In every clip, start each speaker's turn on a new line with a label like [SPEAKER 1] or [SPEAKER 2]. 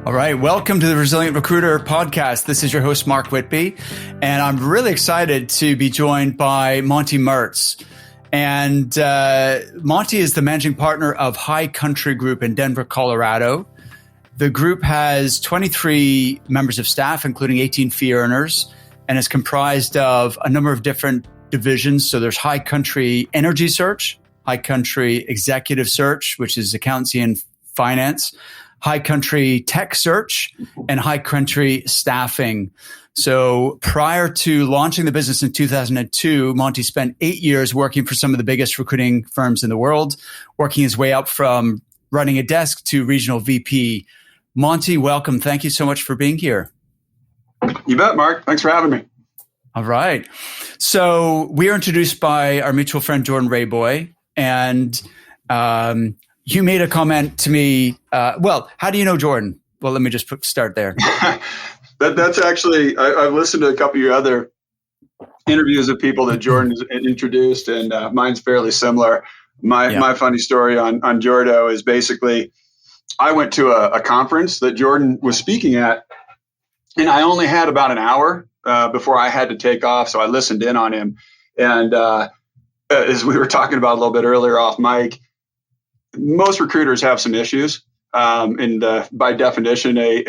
[SPEAKER 1] All right, welcome to the Resilient Recruiter podcast. This is your host, Mark Whitby, and I'm really excited to be joined by Monte Merz. And Monte is the managing partner of High Country Group in Denver, Colorado. The group has 23 members of staff, including 18 fee earners, and is comprised of a number of different divisions. So there's High Country Energy Search, High Country Executive Search, which is accountancy and finance, High Country Tech Search, and High Country Staffing. So prior to launching the business in 2002, Monte spent 8 years working for some of the biggest recruiting firms in the world, working his way up from running a desk to regional VP. Monte, welcome. Thank you so much for being here.
[SPEAKER 2] You bet, Mark. Thanks for having me.
[SPEAKER 1] All right. So we are introduced by our mutual friend, Jordan Rayboy, and you made a comment to me. Well, how do you know Jordan? Well, let me just start there.
[SPEAKER 2] That's actually, I've listened to a couple of your other interviews of people that Jordan has introduced, and mine's fairly similar. My funny story on Jordo is basically, I went to a conference that Jordan was speaking at, and I only had about an hour before I had to take off. So I listened in on him. And as we were talking about a little bit earlier off mic, most recruiters have some issues. And by definition, a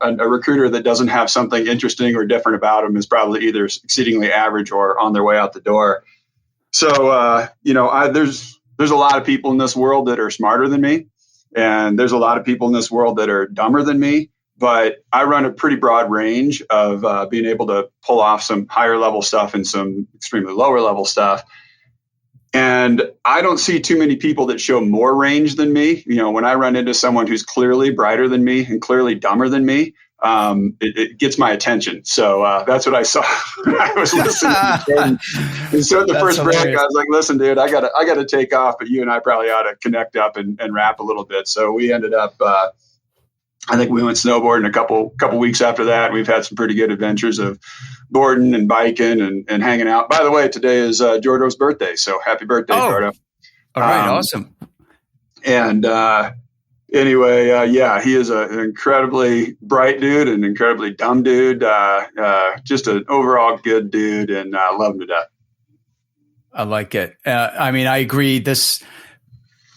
[SPEAKER 2] recruiter that doesn't have something interesting or different about them is probably either exceedingly average or on their way out the door. So, there's a lot of people in this world that are smarter than me, and there's a lot of people in this world that are dumber than me. But I run a pretty broad range of being able to pull off some higher level stuff and some extremely lower level stuff. And I don't see too many people that show more range than me. When I run into someone who's clearly brighter than me and clearly dumber than me, it gets my attention. So that's what I saw when I was listening to Jordan. And so at the first break, I was like, listen, dude, I gotta take off, but you and I probably ought to connect up and rap a little bit. So we ended up, I think we went snowboarding a couple weeks after that. We've had some pretty good adventures of boarding and biking and hanging out. By the way, today is Jordo's birthday, so happy birthday, Jordo.
[SPEAKER 1] All right, awesome.
[SPEAKER 2] And anyway, he is an incredibly bright dude, an incredibly dumb dude, just an overall good dude, and love him to death.
[SPEAKER 1] I like it. I agree. This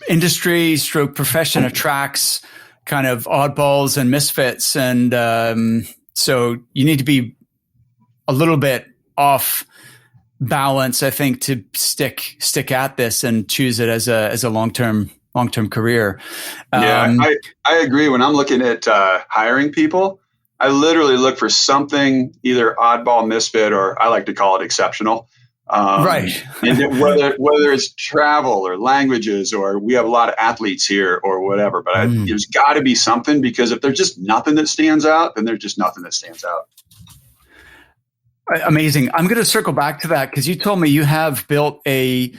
[SPEAKER 1] industry / profession attracts kind of oddballs and misfits. And so you need to be a little bit off balance, I think, to stick at this and choose it as a long-term career.
[SPEAKER 2] I agree. When I'm looking at hiring people, I literally look for something either oddball, misfit, or I like to call it exceptional.
[SPEAKER 1] Right.
[SPEAKER 2] And whether it's travel or languages, or we have a lot of athletes here or whatever, but there's got to be something, because if there's just nothing that stands out, then there's just nothing that stands out.
[SPEAKER 1] Amazing. I'm going to circle back to that because you told me you have built a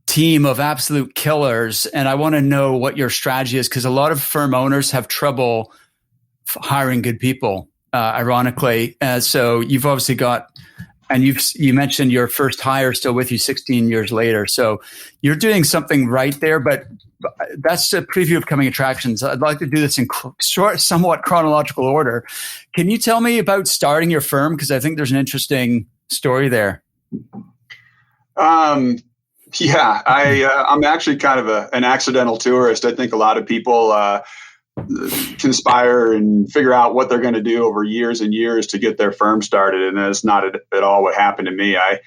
[SPEAKER 1] team of absolute killers, and I want to know what your strategy is, because a lot of firm owners have trouble hiring good people, ironically. So you've obviously got, and you mentioned your first hire still with you 16 years later. So you're doing something right there, but that's a preview of coming attractions. I'd like to do this in somewhat chronological order. Can you tell me about starting your firm? Because I think there's an interesting story there.
[SPEAKER 2] I'm actually kind of an accidental tourist. I think a lot of people conspire and figure out what they're going to do over years and years to get their firm started, and that's not at all what happened to me. I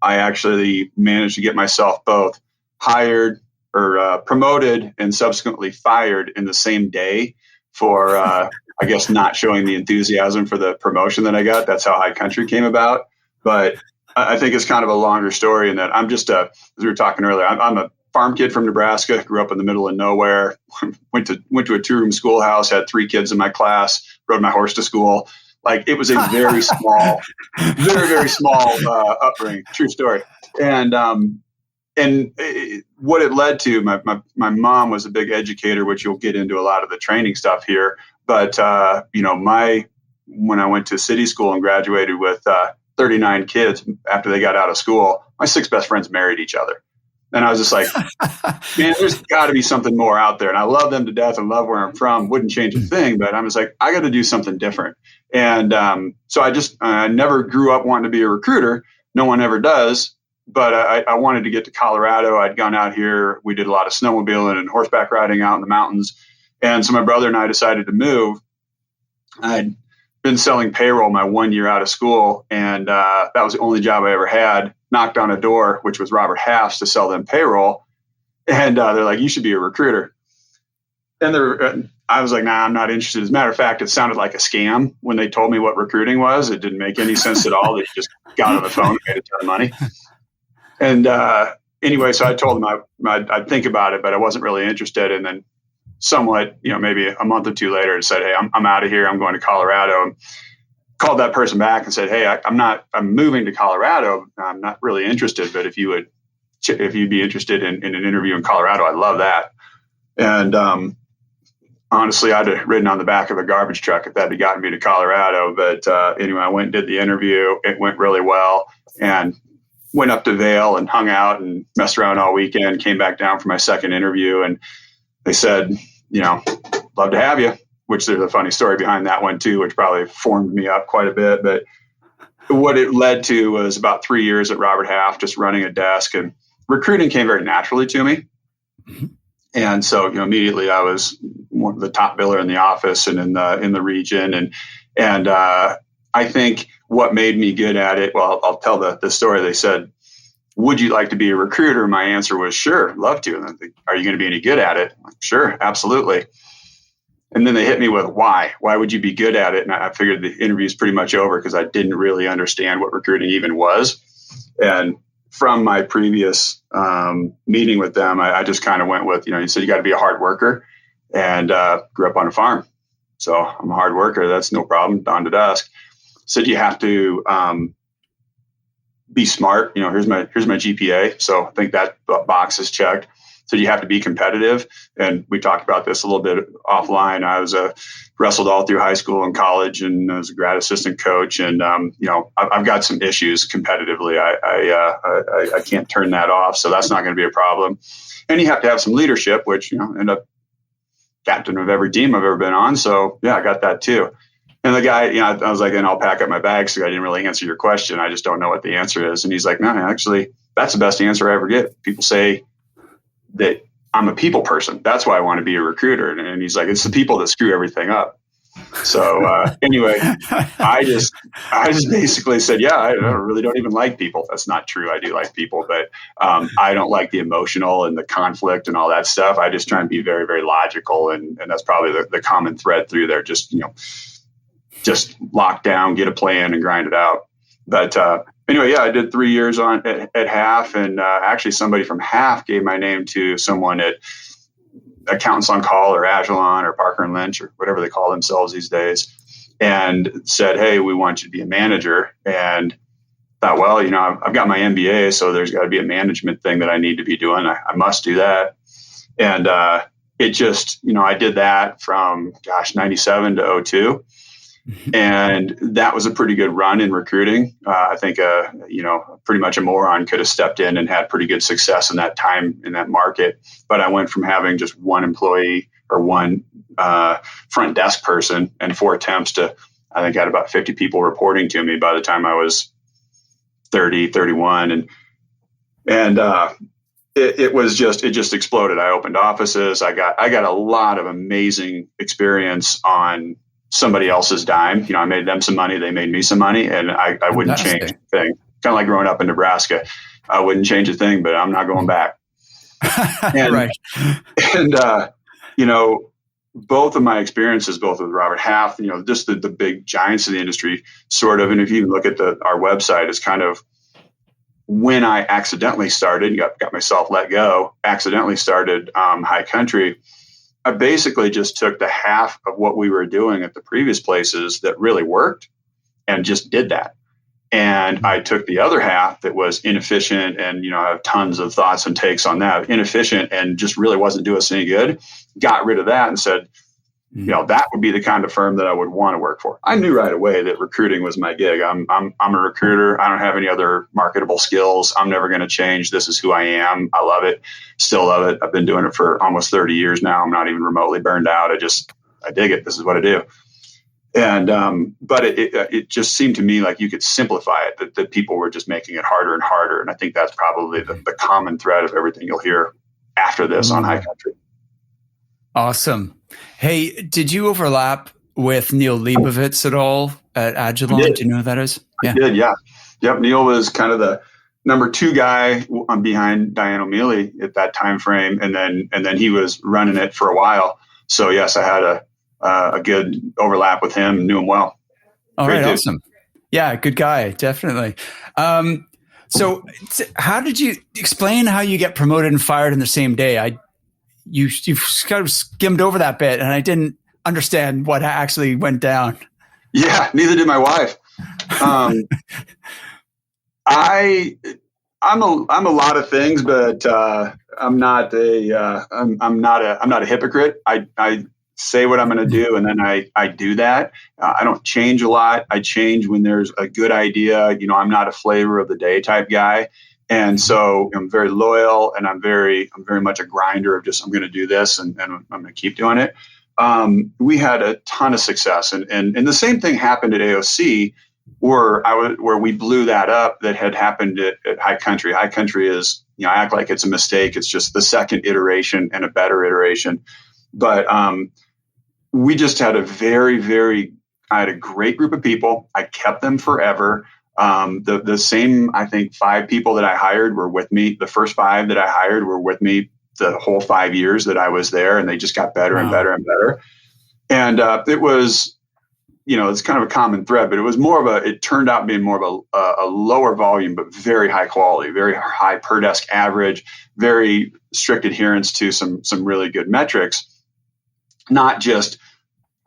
[SPEAKER 2] actually managed to get myself both hired or promoted and subsequently fired in the same day for I guess not showing the enthusiasm for the promotion that I got. That's how High Country came about. But I think it's kind of a longer story in that I'm just as we were talking earlier, I'm a farm kid from Nebraska, grew up in the middle of nowhere, went to a 2-room schoolhouse, had 3 kids in my class, rode my horse to school. Like, it was a very small, very, very small upbringing. True story. And what it led to, my mom was a big educator, which you'll get into a lot of the training stuff here. But, when I went to city school and graduated with 39 kids after they got out of school, my 6 best friends married each other. And I was just like, man, there's got to be something more out there. And I love them to death and love where I'm from. Wouldn't change a thing, but I'm just like, I got to do something different. And so I never grew up wanting to be a recruiter. No one ever does. But I wanted to get to Colorado. I'd gone out here. We did a lot of snowmobiling and horseback riding out in the mountains. And so my brother and I decided to move. I'd been selling payroll my 1 year out of school. And that was the only job I ever had. Knocked on a door, which was Robert Half's, to sell them payroll. And they're like, you should be a recruiter. And I was like, nah, I'm not interested. As a matter of fact, it sounded like a scam when they told me what recruiting was. It didn't make any sense at all. They just got on the phone and made a ton of money. And anyway, so I told them I'd think about it, but I wasn't really interested. And then somewhat, maybe a month or two later, it said, hey, I'm out of here. I'm going to Colorado. And called that person back and said, hey, I'm moving to Colorado. I'm not really interested, but if you'd be interested in an interview in Colorado, I'd love that. And honestly, I'd have ridden on the back of a garbage truck if that had gotten me to Colorado. But anyway, I went and did the interview. It went really well, and went up to Vail and hung out and messed around all weekend, came back down for my second interview. And they said, love to have you, which there's a funny story behind that one too, which probably formed me up quite a bit. But what it led to was about 3 years at Robert Half, just running a desk, and recruiting came very naturally to me. Mm-hmm. And so, immediately I was one of the top biller in the office and in the region. And I think what made me good at it, well, I'll tell the story. They said, would you like to be a recruiter? My answer was, sure, love to. And they, are you going to be any good at it? I'm like, sure, absolutely. And then they hit me with why? Why would you be good at it? And I figured the interview's pretty much over because I didn't really understand what recruiting even was. And from my previous meeting with them, I just kind of went with, you said you got to be a hard worker, and grew up on a farm. So I'm a hard worker. That's no problem. Dawn to dusk. Said you have to be smart. Here's my GPA. So I think that box is checked. So you have to be competitive. And we talked about this a little bit offline. I was wrestled all through high school and college, and I was a grad assistant coach. And, I've got some issues competitively. I can't turn that off. So that's not going to be a problem. And you have to have some leadership, which, end up captain of every team I've ever been on. So yeah, I got that too. And the guy, I was like, and I'll pack up my bags. So I didn't really answer your question. I just don't know what the answer is. And he's like, no, actually, that's the best answer I ever get. People say that I'm a people person. That's why I want to be a recruiter. And he's like, it's the people that screw everything up. So anyway, I just basically said, yeah, I really don't even like people. That's not true. I do like people, but I don't like the emotional and the conflict and all that stuff. I just try and be very, very logical. And that's probably the common thread through there. Just lock down, get a plan, and grind it out. But anyway, yeah, I did 3 years at Half, and actually somebody from Half gave my name to someone at Accountants on Call or Agilon or Parker & Lynch or whatever they call themselves these days, and said, hey, we want you to be a manager. And thought, well, I've got my MBA, so there's got to be a management thing that I need to be doing. I must do that. And it just, I did that from, 97 to 02. And that was a pretty good run in recruiting. I think, pretty much a moron could have stepped in and had pretty good success in that time in that market. But I went from having just one employee or one front desk person and 4 temps to, I think I had about 50 people reporting to me by the time I was 30, 31. And it just exploded. I opened offices. I got a lot of amazing experience on somebody else's dime. I made them some money. They made me some money, and I wouldn't change a thing. Kind of like growing up in Nebraska. I wouldn't change a thing, but I'm not going back. And,
[SPEAKER 1] right.
[SPEAKER 2] And, both of my experiences, both with Robert Half, just the big giants of the industry, sort of. And if you even look at our website, it's kind of when I accidentally started, got myself let go, accidentally started High Country. I basically just took the half of what we were doing at the previous places that really worked and just did that. And I took the other half that was inefficient, and, I have tons of thoughts and takes on that, inefficient and just really wasn't doing us any good. Got rid of that and said, that would be the kind of firm that I would want to work for. I knew right away that recruiting was my gig. I'm a recruiter. I don't have any other marketable skills. I'm never going to change. This is who I am. I love it. Still love it. I've been doing it for almost 30 years now. I'm not even remotely burned out. I dig it. This is what I do. And, but it just seemed to me like you could simplify it, that people were just making it harder and harder. And I think that's probably the common thread of everything you'll hear after this on High Country.
[SPEAKER 1] Awesome. Hey, did you overlap with Neil Leibovitz at all at Agilon? Do you know who that is?
[SPEAKER 2] Yeah. I did, yeah. Yep. Neil was kind of the number 2 guy behind Diane O'Mealy at that time frame. And then he was running it for a while. So yes, I had a good overlap with him, knew him well.
[SPEAKER 1] All right. Awesome. Yeah. Good guy. Definitely. So how did you explain how you get promoted and fired in the same day? You've kind of skimmed over that bit, and I didn't understand what actually went down.
[SPEAKER 2] Yeah, neither did my wife. I'm a lot of things, but I'm not a hypocrite. I say what I'm going to do, and then I do that. I don't change a lot. I change when there's a good idea. I'm not a flavor of the day type guy. And so I'm very loyal, and I'm very much a grinder of just, I'm going to do this and I'm going to keep doing it. We had a ton of success, and the same thing happened at AOC where we blew that up that had happened at High Country. High Country is, I act like it's a mistake. It's just the second iteration and a better iteration. But we just had I had a great group of people. I kept them forever. The same, I think, 5 people that I hired were with me. The first 5 that I hired were with me the whole 5 years that I was there, and they just got better and better and better. And it was, it's kind of a common thread, but it turned out being more of a lower volume, but very high quality, very high per desk average, very strict adherence to some really good metrics, not just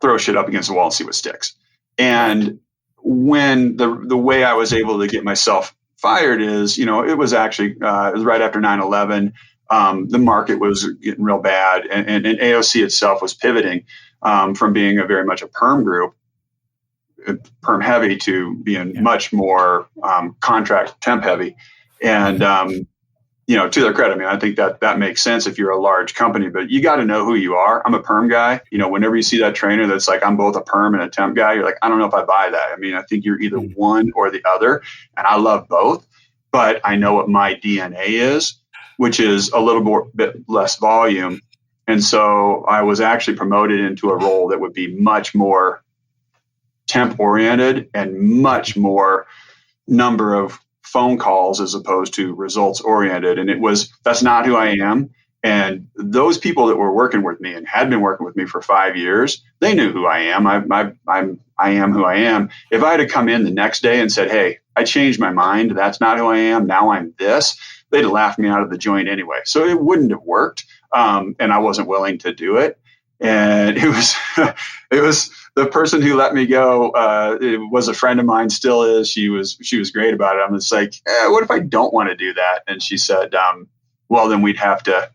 [SPEAKER 2] throw shit up against the wall and see what sticks. And when the way I was able to get myself fired is, it was actually, it was right after 9/11. The market was getting real bad, and AOC itself was pivoting from being very much a perm group, perm heavy, to being much more contract temp heavy. And, to their credit, I think that makes sense if you're a large company, but you got to know who you are. I'm a perm guy. Whenever you see that trainer that's like, I'm both a perm and a temp guy, you're like, I don't know if I buy that. I think you're either one or the other, and I love both, but I know what my DNA is, which is a little bit less volume. And so I was actually promoted into a role that would be much more temp oriented and much more number of phone calls as opposed to results oriented. And that's not who I am. And those people that were working with me and had been working with me for 5 years, they knew who I am. I am who I am. If I had to come in the next day and said, hey, I changed my mind, that's not who I am, now I'm this, they'd have laughed me out of the joint anyway. So it wouldn't have worked. And I wasn't willing to do it. And it was the person who let me go. It was a friend of mine, still is. She was great about it. I'm just like, what if I don't want to do that? And she said, well, then we'd have to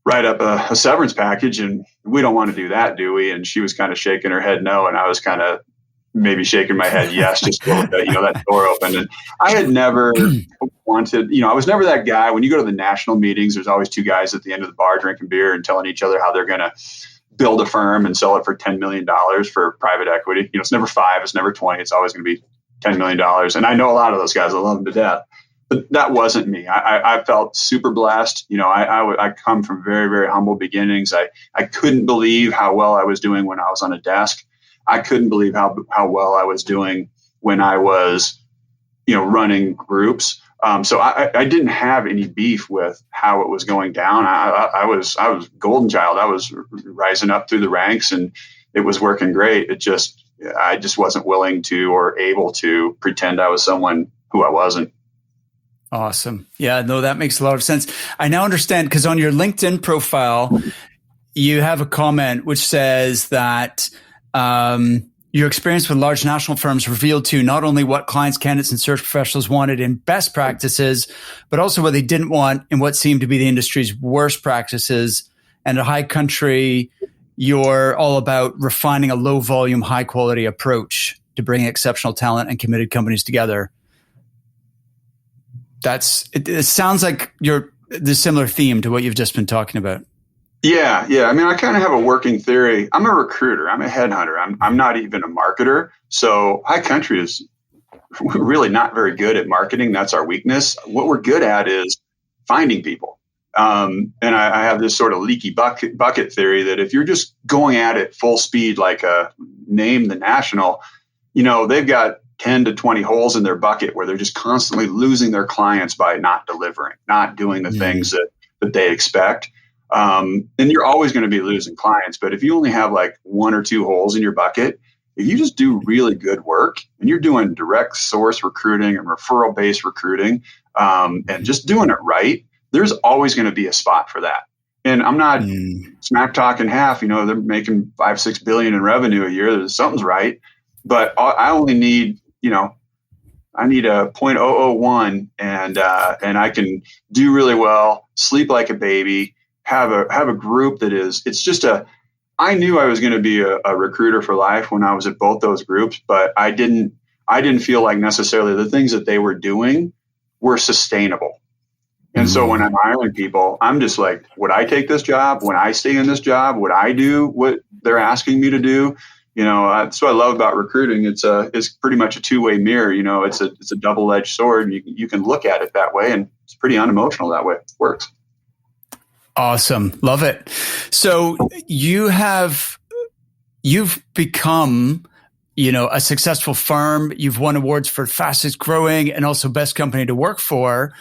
[SPEAKER 2] write up a severance package, and we don't want to do that, do we? And she was kind of shaking her head no, and I was kind of maybe shaking my head yes, just a little bit. That door opened, and I had never wanted. I was never that guy. When you go to the national meetings, there's always 2 guys at the end of the bar drinking beer and telling each other how they're going to build a firm and sell it for $10 million for private equity. It's never 5, it's never 20. It's always going to be $10 million. And I know a lot of those guys. I love them to death. But that wasn't me. I felt super blessed. I come from very, very humble beginnings. I couldn't believe how well I was doing when I was on a desk. I couldn't believe how well I was doing when I was, running groups. So I didn't have any beef with how it was going down. I was golden child. I was rising up through the ranks, and it was working great. I just wasn't willing to or able to pretend I was someone who I wasn't.
[SPEAKER 1] Awesome. Yeah, no, that makes a lot of sense. I now understand, because on your LinkedIn profile, you have a comment which says that your experience with large national firms revealed to not only what clients, candidates, and search professionals wanted in best practices, but also what they didn't want in what seemed to be the industry's worst practices. And at High Country, you're all about refining a low volume, high quality approach to bring exceptional talent and committed companies together. It sounds like the similar theme to what you've just been talking about.
[SPEAKER 2] Yeah. I mean, I kind of have a working theory. I'm a recruiter. I'm a headhunter. I'm not even a marketer. So High Country is really not very good at marketing. That's our weakness. What we're good at is finding people. And I have this sort of leaky bucket theory that if you're just going at it full speed, like name the National, they've got 10 to 20 holes in their bucket where they're just constantly losing their clients by not delivering, not doing the things that they expect. And you're always going to be losing clients. But if you only have like 1 or 2 holes in your bucket, if you just do really good work and you're doing direct source recruiting and referral based recruiting, and just doing it right, there's always going to be a spot for that. And I'm not smack talking half, they're making 5-6 billion in revenue a year. Something's right. But I only need, I need a 0.001 and I can do really well, sleep like a baby, have a group that is, it's just I knew I was going to be a recruiter for life when I was at both those groups, but I didn't feel like necessarily the things that they were doing were sustainable. And so when I'm hiring people, I'm just like, would I take this job? When I stay in this job, would I do what they're asking me to do? That's what I love about recruiting. It's pretty much a two-way mirror. It's a double-edged sword. You can look at it that way, and it's pretty unemotional that way. It works.
[SPEAKER 1] Awesome. Love it. So you've become, a successful firm. You've won awards for fastest growing and also best company to work for.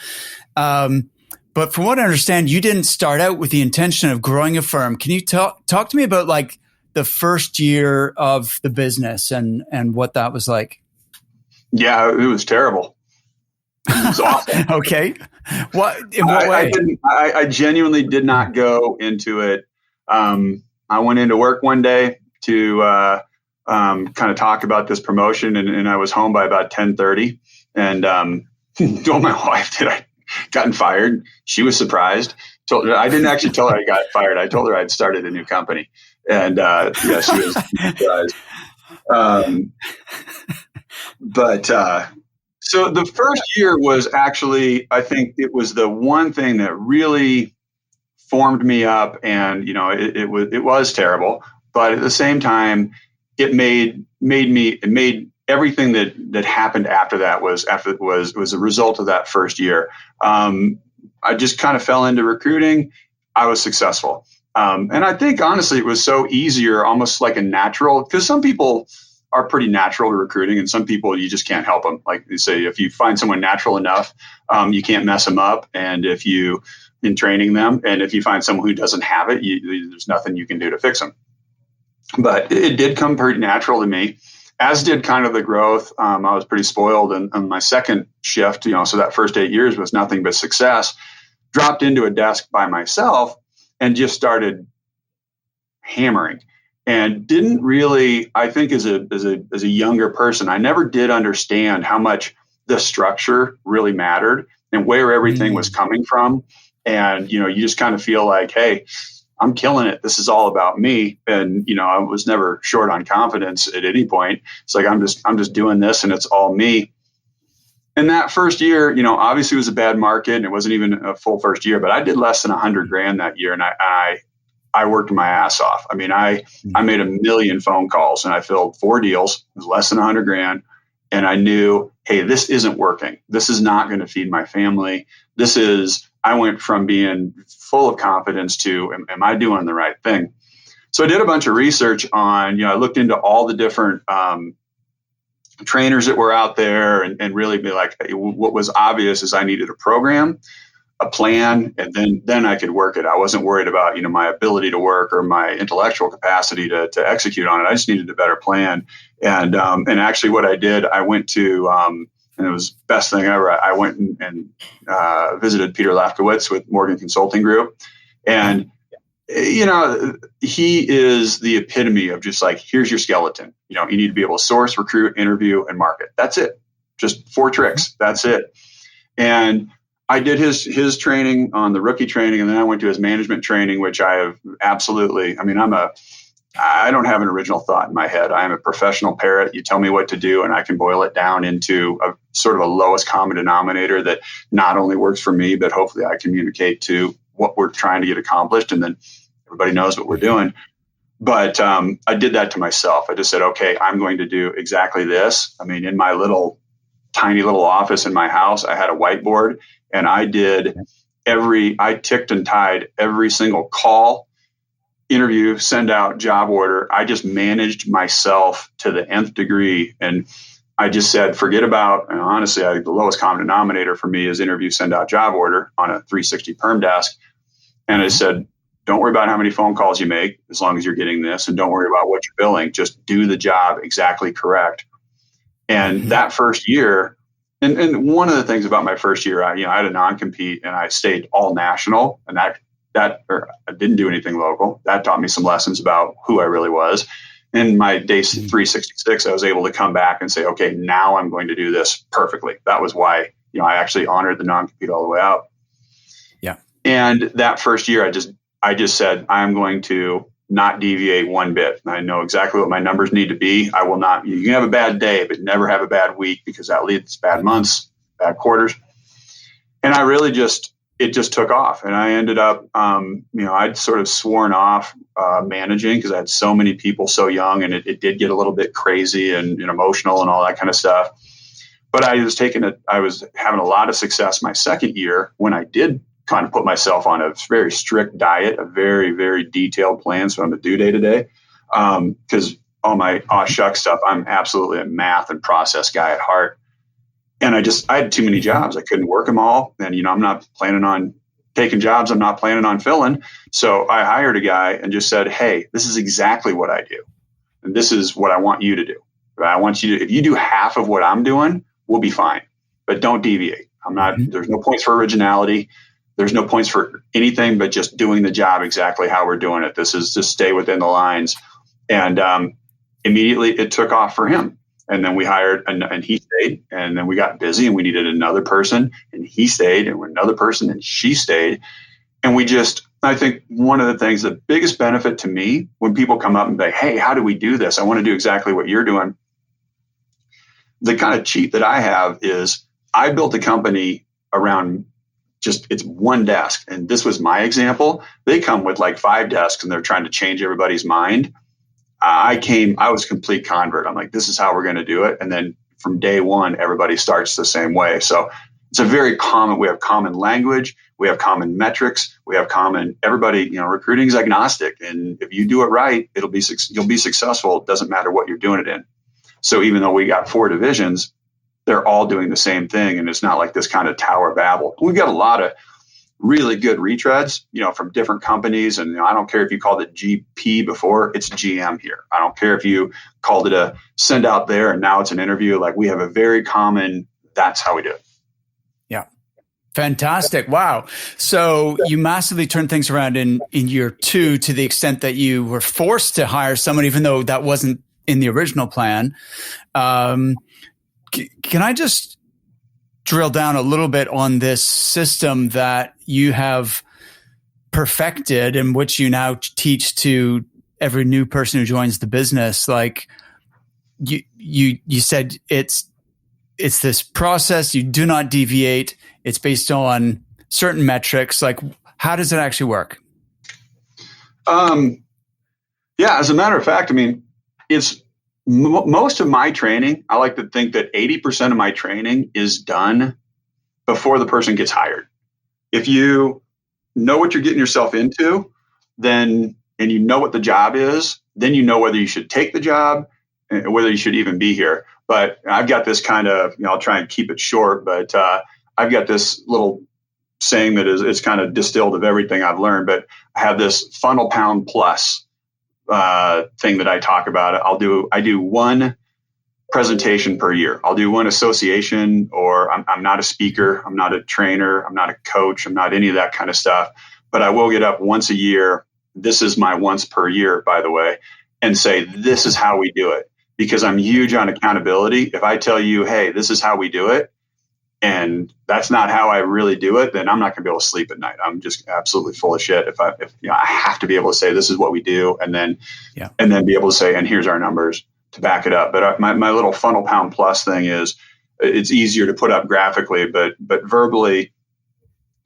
[SPEAKER 1] But from what I understand, you didn't start out with the intention of growing a firm. Can you talk to me about like the first year of the business and what that was like? Yeah,
[SPEAKER 2] it was terrible. It was awful.
[SPEAKER 1] Okay. In what way?
[SPEAKER 2] I genuinely did not go into it. I went into work one day to kind of talk about this promotion, and I was home by about 10:30, and told my wife that I'd gotten fired. She was surprised. I didn't actually tell her I got fired. I told her I'd started a new company, and she was surprised. So the first year was actually, I think it was the one thing that really formed me up, and it was terrible, but at the same time, it made everything that happened after that was a result of that first year. I just kind of fell into recruiting. I was successful, and I think honestly it was so easier, almost like a natural, because some people are pretty natural to recruiting, and some people you just can't help them. Like you say, if you find someone natural enough, you can't mess them up. And if you in training them, and if you find someone who doesn't have it, there's nothing you can do to fix them. But it did come pretty natural to me, as did kind of the growth. I was pretty spoiled, and on my second shift, so that first 8 years was nothing but success. Dropped into a desk by myself and just started hammering. And didn't really, I think as a younger person, I never did understand how much the structure really mattered and where everything was coming from. And, you just kind of feel like, hey, I'm killing it. This is all about me. And, I was never short on confidence at any point. It's like, I'm just doing this and it's all me. And that first year, obviously it was a bad market, and it wasn't even a full first year, but I did less than $100,000 that year. And I worked my ass off. I mean, I made 1 million phone calls, and I filled 4 deals. It was less than $100,000. And I knew, hey, this isn't working. This is not going to feed my family. I went from being full of confidence to, am I doing the right thing? So I did a bunch of research on, I looked into all the different trainers that were out there, and really be like, hey, what was obvious is I needed a program, a plan, and then I could work it. I wasn't worried about, my ability to work or my intellectual capacity to execute on it. I just needed a better plan. And actually what I did, I went to, and it was the best thing ever. I went and visited Peter Lafkowitz with Morgan Consulting Group. And, he is the epitome of just like, here's your skeleton. You need to be able to source, recruit, interview, and market. That's it. Just 4 tricks. That's it. And I did his training on the rookie training, and then I went to his management training, which I have absolutely. I mean, I'm I don't have an original thought in my head. I am a professional parrot. You tell me what to do, and I can boil it down into a sort of a lowest common denominator that not only works for me, but hopefully I communicate to what we're trying to get accomplished, and then everybody knows what we're doing. But I did that to myself. I just said, okay, I'm going to do exactly this. I mean, in my tiny little office in my house, I had a whiteboard, and I ticked and tied every single call, interview, send out, job order. I just managed myself to the nth degree. And I just said, forget about, and honestly, the lowest common denominator for me is interview, send out, job order on a 360 perm desk. And I said, don't worry about how many phone calls you make as long as you're getting this. And don't worry about what you're billing. Just do the job exactly correct. And that first year, and one of the things about my first year, I had a non-compete and I stayed all national, and I didn't do anything local. That taught me some lessons about who I really was. In my day 366, I was able to come back and say, okay, now I'm going to do this perfectly. That was why, I actually honored the non-compete all the way out.
[SPEAKER 1] Yeah.
[SPEAKER 2] And that first year, I just said, I'm going to not deviate one bit. I know exactly what my numbers need to be. I will not, you can have a bad day, but never have a bad week, because that leads to bad months, bad quarters. And I really it just took off. And I ended up, I'd sort of sworn off managing, because I had so many people so young, and it did get a little bit crazy and emotional and all that kind of stuff. But I was having a lot of success my second year when I did kind of put myself on a very strict diet, a very, very detailed plan. So I'm a due day today, because all my shuck stuff, I'm absolutely a math and process guy at heart. And I had too many jobs. I couldn't work them all. And, I'm not planning on taking jobs I'm not planning on filling. So I hired a guy and just said, hey, this is exactly what I do. And this is what I want you to do. I want you to, if you do half of what I'm doing, we'll be fine. But don't deviate. There's no points for originality. There's no points for anything but just doing the job exactly how we're doing it. This is just stay within the lines. And immediately it took off for him. And then we hired, and he stayed. And then we got busy, and we needed another person, and he stayed, and another person, and she stayed. And I think one of the things, the biggest benefit to me when people come up and say, hey, how do we do this? I want to do exactly what you're doing. The kind of cheat that I have is I built a company around it's one desk. And this was my example. They come with like 5 desks, and they're trying to change everybody's mind. I was a complete convert. I'm like, this is how we're going to do it. And then from day one, everybody starts the same way. So it's we have common language. We have common metrics. We have everybody, recruiting is agnostic. And if you do it right, you'll be successful. It doesn't matter what you're doing it in. So even though we got 4 divisions, they're all doing the same thing. And it's not like this kind of Tower Babel. We've got a lot of really good retreads, from different companies. And I don't care if you called it GP before, it's GM here. I don't care if you called it a send out there and now it's an interview. Like, we have a very common, that's how we do it.
[SPEAKER 1] Yeah. Fantastic. Wow. So you massively turned things around in year 2, to the extent that you were forced to hire someone, even though that wasn't in the original plan. Can I just drill down a little bit on this system that you have perfected, and which you now teach to every new person who joins the business? Like you said, it's this process. You do not deviate. It's based on certain metrics. Like, how does it actually work?
[SPEAKER 2] As a matter of fact, it's most of my training. I like to think that 80% of my training is done before the person gets hired. If you know what you're getting yourself into, and you know what the job is, then you know whether you should take the job and whether you should even be here. But I've got this kind of, I'll try and keep it short, but I've got this little saying that it's kind of distilled of everything I've learned. But I have this funnel pound plus thing that I talk about. I do one presentation per year. I'll do one association, or I'm not a speaker. I'm not a trainer. I'm not a coach. I'm not any of that kind of stuff. But I will get up once a year. This is my once per year, by the way, and say, this is how we do it. Because I'm huge on accountability. If I tell you, hey, this is how we do it, and that's not how I really do it, then I'm not going to be able to sleep at night. I'm just absolutely full of shit. If I have to be able to say, this is what we do. And then be able to say, and here's our numbers to back it up. But my little funnel pound plus thing is, it's easier to put up graphically, but verbally,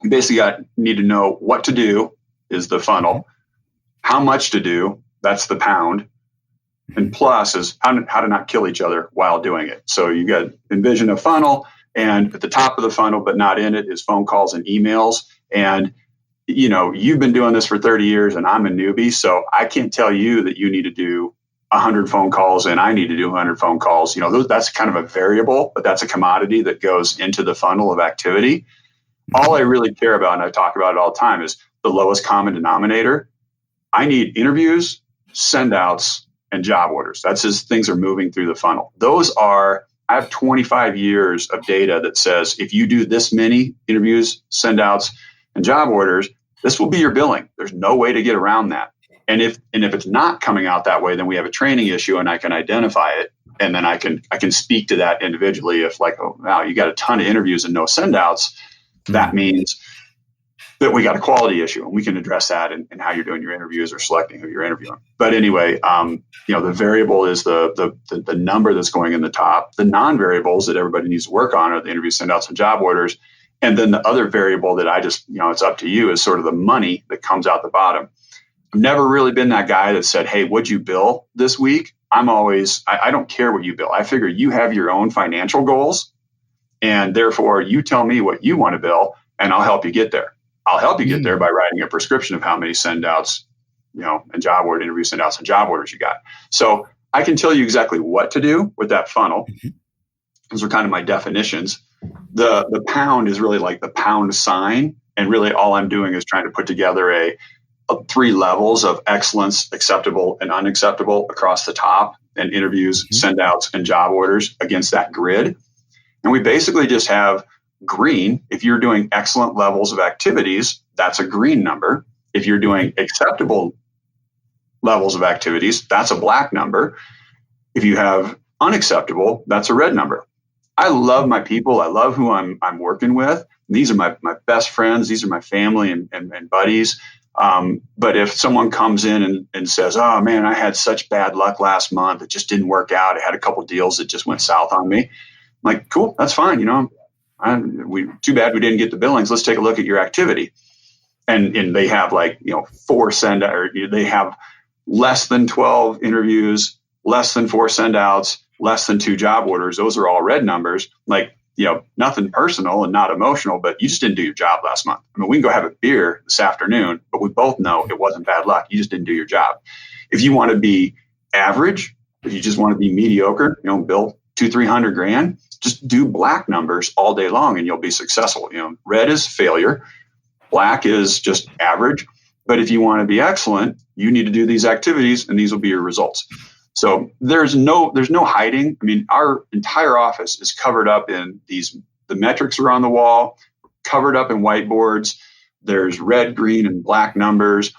[SPEAKER 2] you basically need to know what to do is the funnel, how much to do, that's the pound, and plus is how to not kill each other while doing it. So you got envision a funnel, and at the top of the funnel, but not in it, is phone calls and emails. And you've been doing this for 30 years and I'm a newbie, so I can't tell you that you need to do 100 phone calls and I need to do 100 phone calls. That's kind of a variable, but that's a commodity that goes into the funnel of activity. All I really care about, and I talk about it all the time, is the lowest common denominator. I need interviews, send outs, and job orders. That's as things are moving through the funnel. I have 25 years of data that says if you do this many interviews, send outs, and job orders, this will be your billing. There's no way to get around that. And if it's not coming out that way, then we have a training issue, and I can identify it, and then I can speak to that individually. If oh wow, you got a ton of interviews and no send outs, that means that we got a quality issue, and we can address that in how you're doing your interviews or selecting who you're interviewing. But anyway, the variable is the number that's going in the top. The non-variables that everybody needs to work on are the interview send outs and job orders. And then the other variable that I just, it's up to you, is sort of the money that comes out the bottom. I've never really been that guy that said, hey, what'd you bill this week? I'm always, I don't care what you bill. I figure you have your own financial goals, and therefore you tell me what you want to bill, and I'll help you get there. I'll help you get there by writing a prescription of how many send outs, and job order interview send outs and job orders you got. So I can tell you exactly what to do with that funnel. Those are kind of my definitions. The pound is really like the pound sign. And really all I'm doing is trying to put together a 3 levels of excellence, acceptable and unacceptable across the top, and interviews, send outs, and job orders against that grid. And we basically just have green. If you're doing excellent levels of activities, that's a green number. If you're doing acceptable levels of activities, that's a black number. If you have unacceptable, that's a red number. I love my people. I love who I'm working with. These are my best friends. These are my family and buddies. But if someone comes in and says, oh man, I had such bad luck last month, it just didn't work out, I had a couple deals that just went south on me, I'm like, cool, that's fine. Too bad we didn't get the billings. Let's take a look at your activity. And they have 4 send, or they have less than 12 interviews, less than 4 send outs, less than 2 job orders. Those are all red numbers. Nothing personal and not emotional, but you just didn't do your job last month. I mean, we can go have a beer this afternoon, but we both know it wasn't bad luck. You just didn't do your job. If you want to be average, if you just want to be mediocre, bill $200,000-300,000, just do black numbers all day long and you'll be successful. Red is failure. Black is just average. But if you want to be excellent, you need to do these activities, and these will be your results. So there's no hiding. I mean, our entire office is covered up in the metrics are on the wall, covered up in whiteboards. There's red, green, and black numbers,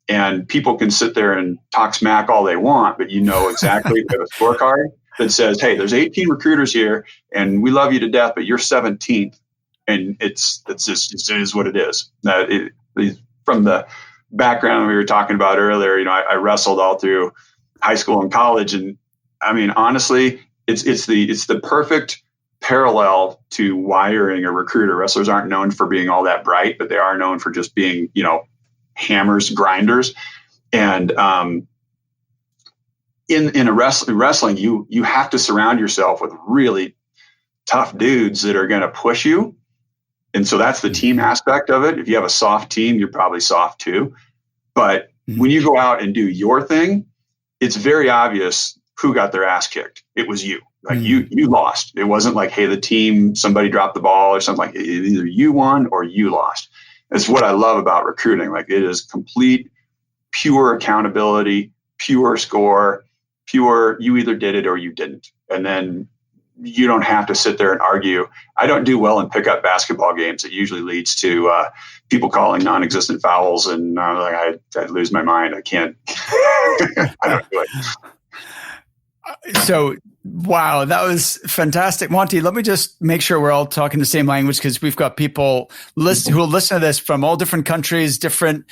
[SPEAKER 2] and people can sit there and talk smack all they want, but exactly we have a scorecard that says, hey, there's 18 recruiters here and we love you to death, but you're 17th. And it is what it is. From the background we were talking about earlier, I wrestled all through high school and college, and I mean, honestly, it's the perfect parallel to wiring a recruiter. Wrestlers aren't known for being all that bright, but they are known for just being, hammers, grinders. And in a wrestling, you have to surround yourself with really tough dudes that are going to push you. And so that's the team aspect of it. If you have a soft team, you're probably soft too. But when you go out and do your thing, it's very obvious who got their ass kicked. It was you. You lost. It wasn't like, hey, the team, somebody dropped the ball or something. Like either you won or you lost. It's what I love about recruiting. It is complete, pure accountability, pure score, pure, you either did it or you didn't. And then you don't have to sit there and argue. I don't do well in pickup basketball games. It usually leads to people calling non-existent fouls, and I lose my mind. I can't. I don't do it.
[SPEAKER 1] So, wow, that was fantastic. Monte, let me just make sure we're all talking the same language, because we've got people who will listen to this from all different countries, different,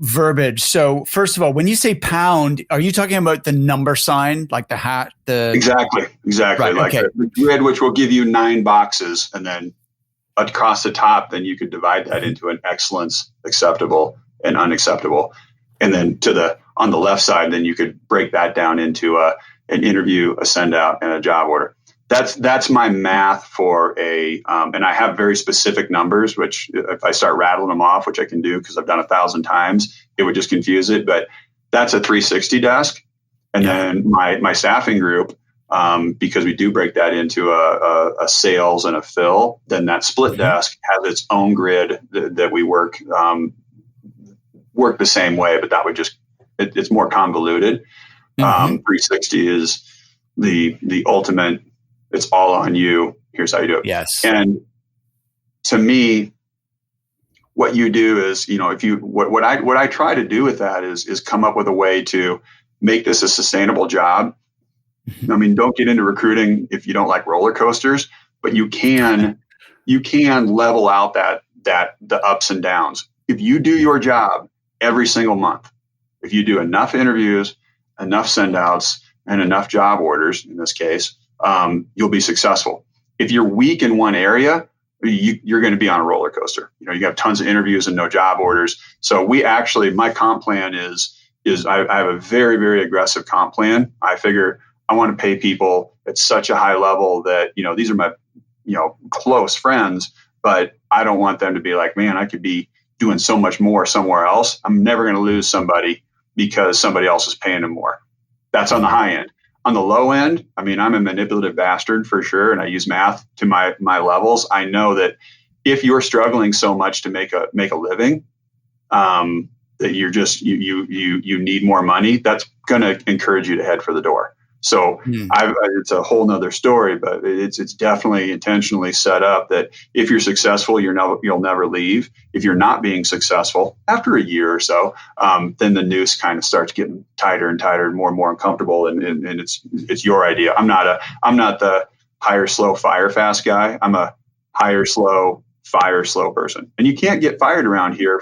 [SPEAKER 1] verbiage. So first of all, when you say pound, are you talking about the number sign, like the hat?
[SPEAKER 2] Exactly. Right, like okay. the grid, which will give you 9 boxes, and then across the top, then you could divide that into an excellence, acceptable, and unacceptable. And then on the left side, then you could break that down into an interview, a send out, and a job order. That's my math for and I have very specific numbers, which if I start rattling them off, which I can do because I've done 1,000 times, it would just confuse it. But that's a 360 desk. And then my staffing group, because we do break that into a sales and a fill, then that split desk has its own grid that we work the same way, but that would it's more convoluted. 360 is the ultimate. It's all on you. Here's how you do it.
[SPEAKER 1] Yes.
[SPEAKER 2] And to me, what you do is, what I try to do with that is come up with a way to make this a sustainable job. I mean, don't get into recruiting if you don't like roller coasters, but you can level out the ups and downs. If you do your job every single month, if you do enough interviews, enough send outs, and enough job orders, in this case, you'll be successful. If you're weak in one area, you're going to be on a roller coaster. You have tons of interviews and no job orders. So my comp plan is I have a very, very aggressive comp plan. I figure I want to pay people at such a high level that, these are my, close friends, but I don't want them to be like, man, I could be doing so much more somewhere else. I'm never going to lose somebody because somebody else is paying them more. That's on the high end. On the low end, I mean, I'm a manipulative bastard for sure, and I use math to my levels. I know that if you're struggling so much to make a living, that you're just you need more money, that's going to encourage you to head for the door. So it's a whole nother story, but it's definitely intentionally set up that if you're successful, you'll never leave. If you're not being successful after a year or so, then the noose kind of starts getting tighter and tighter and more uncomfortable. And it's your idea. I'm not the hire slow, fire fast guy. I'm a hire slow, fire slow person. And you can't get fired around here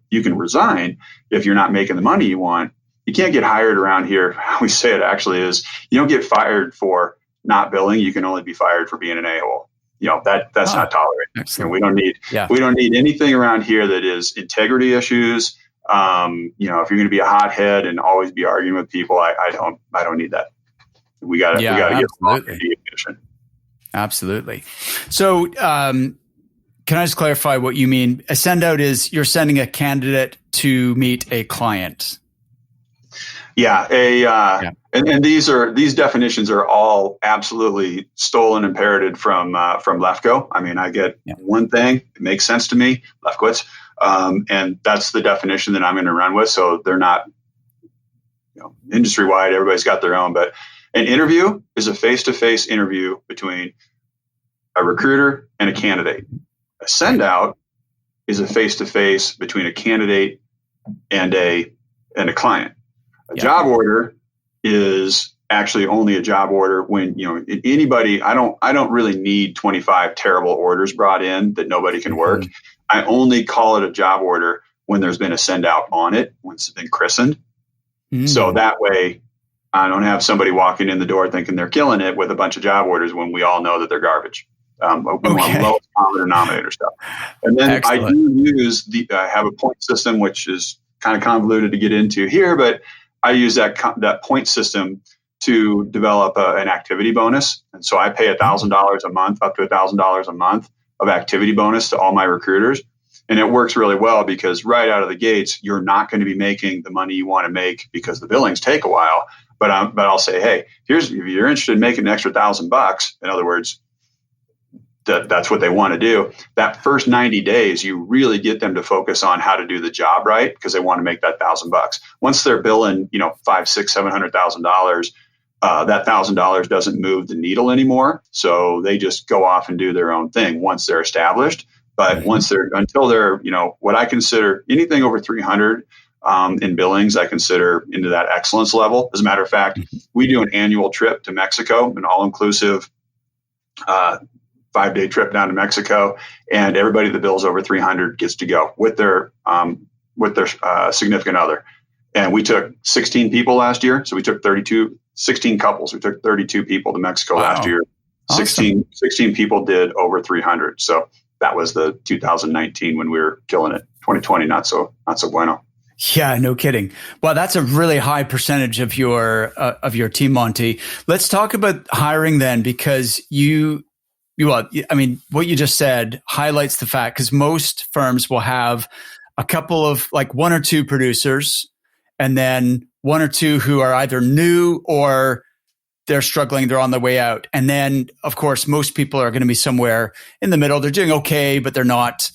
[SPEAKER 2] you can resign if you're not making the money you want. You can't get hired around here. How we say it actually is you don't get fired for not billing. You can only be fired for being an a-hole. That's not tolerated. We don't need anything around here that is integrity issues. If you're going to be a hothead and always be arguing with people, I don't need that. We got to get efficient.
[SPEAKER 1] Absolutely. So, can I just clarify what you mean? A send out is you're sending a candidate to meet a client.
[SPEAKER 2] Yeah, and these definitions are all absolutely stolen and parroted from Lefko. I mean, I get one thing, it makes sense to me, Lefkowitz, and that's the definition that I'm going to run with. So they're not, industry wide. Everybody's got their own, but an interview is a face-to-face interview between a recruiter and a candidate. A send out is a face-to-face between a candidate and a client. A job order is actually only a job order when, anybody, I don't really need 25 terrible orders brought in that nobody can work. I only call it a job order when there's been a send out on it, when it's been christened. So that way I don't have somebody walking in the door thinking they're killing it with a bunch of job orders when we all know that they're garbage. We want lowest common denominator stuff. And then excellent. I do use I have a point system, which is kind of convoluted to get into here, but I use that point system to develop an activity bonus. And so I pay $1,000 a month, up to $1,000 a month of activity bonus to all my recruiters. And it works really well because right out of the gates, you're not going to be making the money you want to make because the billings take a while. But I'll say, hey, if you're interested in making an extra $1,000, in other words, that's what they want to do. That first 90 days, you really get them to focus on how to do the job right because they want to make that $1,000. Once they're billing, $500,000, $600,000, $700,000, that $1,000 doesn't move the needle anymore. So they just go off and do their own thing once they're established. But until they're, what I consider anything over 300, in billings, I consider into that excellence level. As a matter of fact, we do an annual trip to Mexico, an all-inclusive 5-day trip down to Mexico, and everybody that bills over 300 gets to go with their significant other. And we took 16 people last year. So we took 16 couples. We took 32 people to Mexico last year.
[SPEAKER 1] Awesome.
[SPEAKER 2] 16 people did over 300. So that was the 2019 when we were killing it. 2020, not so bueno.
[SPEAKER 1] Yeah, no kidding. Well, that's a really high percentage of your team, Monte. Let's talk about hiring then, because what you just said highlights the fact, because most firms will have a couple of like one or two producers, and then one or two who are either new or they're struggling, they're on their way out. And then, of course, most people are going to be somewhere in the middle. They're doing okay, but they're not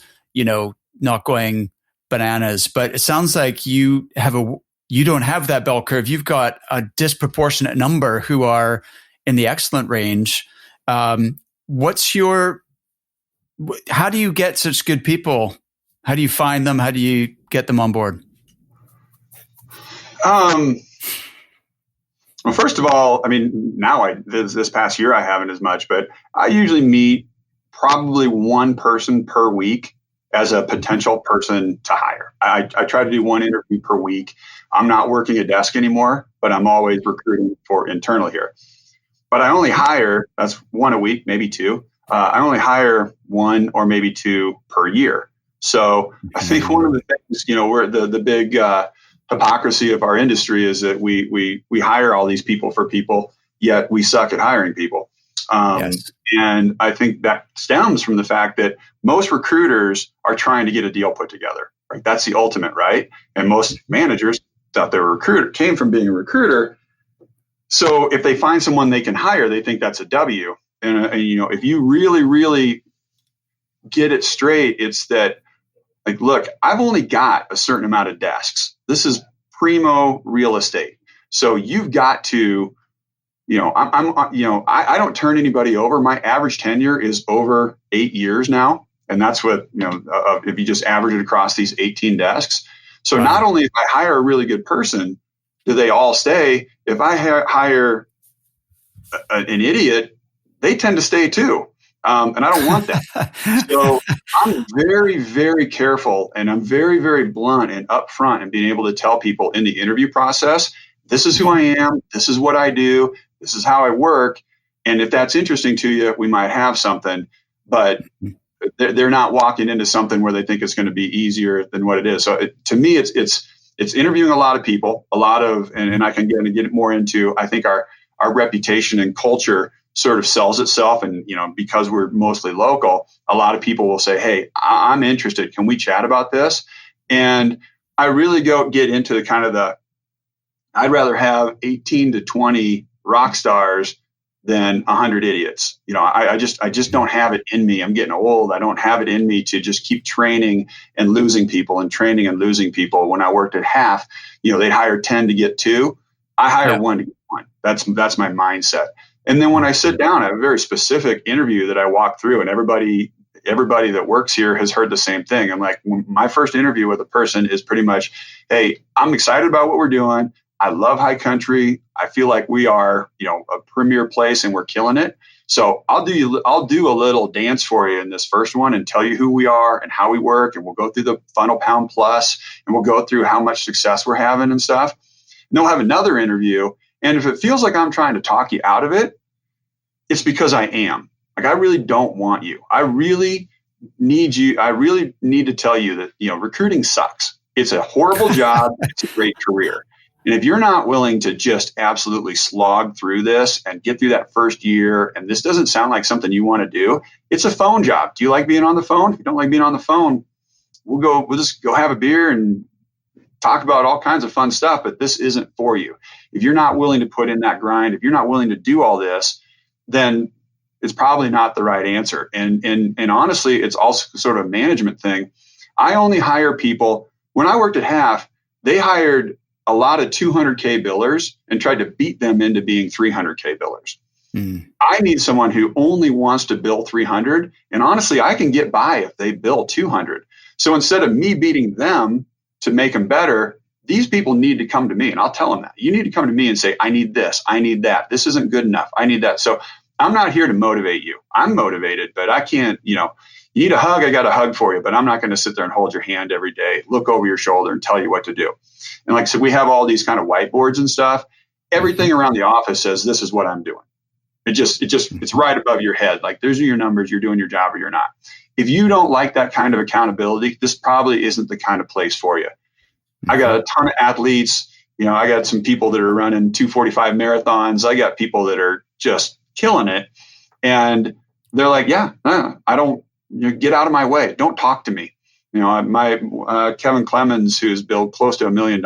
[SPEAKER 1] going bananas. But it sounds like you don't have that bell curve. You've got a disproportionate number who are in the excellent range. How do you get such good people? How do you find them? How do you get them on board?
[SPEAKER 2] Well, first of all, now this past year I haven't as much, but I usually meet probably one person per week as a potential person to hire. I try to do one interview per week. I'm not working a desk anymore, but I'm always recruiting for internal here. But I only hire, that's one a week, maybe two. I only hire one or maybe two per year. So I think one of the things, we're the big hypocrisy of our industry is that we hire all these people for people, yet we suck at hiring people.
[SPEAKER 1] Yes.
[SPEAKER 2] And I think that stems from the fact that most recruiters are trying to get a deal put together, right? That's the ultimate, right? And most managers thought they were a recruiter, came from being a recruiter. So if they find someone they can hire, they think that's a W. And if you really, really get it straight, it's that, like, look, I've only got a certain amount of desks. This is primo real estate. So you've got to, I don't turn anybody over. My average tenure is over 8 years now. And that's what, if you just average it across these 18 desks. So not only if I hire a really good person, do they all stay? If I hire an idiot, they tend to stay too. And I don't want that. So I'm very, very careful, and I'm very, very blunt and upfront in being able to tell people in the interview process, this is who I am. This is what I do. This is how I work. And if that's interesting to you, we might have something, but they're not walking into something where they think it's going to be easier than what it is. So to me, it's interviewing a lot of people, and I can get more into, I think our reputation and culture sort of sells itself. And, because we're mostly local, a lot of people will say, hey, I'm interested. Can we chat about this? And I really get into the kind of I'd rather have 18 to 20 rock stars than 100 idiots. I just don't have it in me. I'm getting old. I don't have it in me to just keep training and losing people and training and losing people. When I worked at Half, they'd hire 10 to get 2. I hire 1 to get 1. That's my mindset. And then when I sit down, I have a very specific interview that I walk through, and everybody that works here has heard the same thing. I'm like, my first interview with a person is pretty much, hey, I'm excited about what we're doing. I love high country. I feel like we are, a premier place and we're killing it. So I'll do a little dance for you in this first one and tell you who we are and how we work. And we'll go through the Funnel Pound Plus, and we'll go through how much success we're having and stuff. And they'll have another interview. And if it feels like I'm trying to talk you out of it, it's because I am. Like, I really don't want you. I really need you. I really need to tell you that, recruiting sucks. It's a horrible job. It's a great career. And if you're not willing to just absolutely slog through this and get through that first year, and this doesn't sound like something you want to do, it's a phone job. Do you like being on the phone? If you don't like being on the phone, we'll just go have a beer and talk about all kinds of fun stuff, but this isn't for you. If you're not willing to put in that grind, if you're not willing to do all this, then it's probably not the right answer. And honestly, it's also sort of a management thing. I only hire people. When I worked at Half, they hired a lot of 200K billers and tried to beat them into being 300K billers. I need someone who only wants to bill 300. And honestly, I can get by if they bill 200. So instead of me beating them to make them better, these people need to come to me, and I'll tell them that. You need to come to me and say, I need this, I need that. This isn't good enough. I need that. So I'm not here to motivate you. I'm motivated, but I can't, you need a hug, I got a hug for you, but I'm not going to sit there and hold your hand every day, look over your shoulder and tell you what to do. And like I said, we have all these kind of whiteboards and stuff. Everything around the office says, this is what I'm doing. It's right above your head. Like, those are your numbers. You're doing your job or you're not. If you don't like that kind of accountability, this probably isn't the kind of place for you. I got a ton of athletes. I got some people that are running 245 marathons. I got people that are just killing it. And they're like, I don't, get out of my way. Don't talk to me. My Kevin Clemens, who's built close to $1 million,